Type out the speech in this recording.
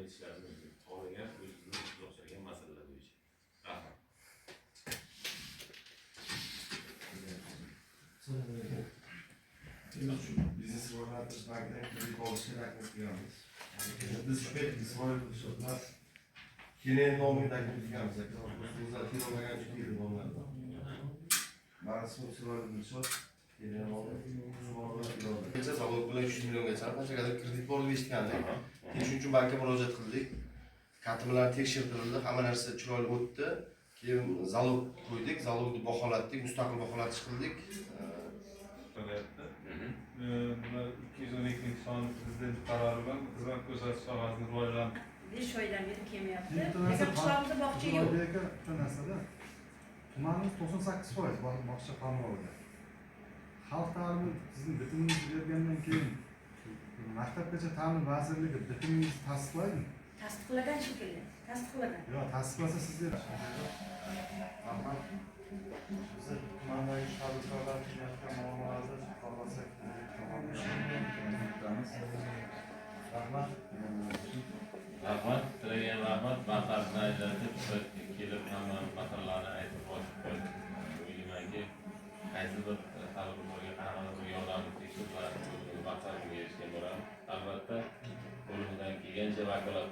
aytishlari mumkin. Xohlagan o'zini o'xshagan masalalar bo'yicha. Rahmat. Biznes rivojlantirish bankidan kredit olishga taklif qilganmiz. Biz shu paytga Isroil qilishlar keyin nomini taklif qilganmiz. O'zimizda kelmagan juda nomlardan. Mana shu Isroil qilishlar keyin nomini zalog bilan 3 milliongacha qanchagadir kredit bor deb eshitgandik. Keyin shuning uchun bankka murojaat qildik. Kartamalar tekshirildi, hamma narsa chiroyli o'tdi. Keyin zalog qo'ydik, zalogni baholatdik, mustaqil baholatish qildik. Bular 212-son prezident qarori bilan xizmat ko'rsatish sohasini rivojlantirish 5 oydan beri kelmayapti. Lekin qishlog'imizda bog'cha yo'q. Bitta narsada tumanimiz 98% bog'cha qamrovida. Xalq ta'limi sizning bitimingizni bergandan keyin maktabgacha ta'lim vazirligi bitimingizni tasdiqlaydi. Tasdiqlagan shekilli. Tasdiqlagan. Yo'q, tasdiqlasa sizlar bizni tumandagi tadbirkorlar qilayotgan muammolarni xohlasak rahmat. Rahmat, tilagan rahmat. Vaqtni ajratib kelib hamma masalalarni aytib o'ylaymanki, qaysi bir tadbirkorga qanaqadir bir yordam tekshirib maqsadga erishgan bo'lamiz. Albatta, qo'limizdan kelgancha vakolat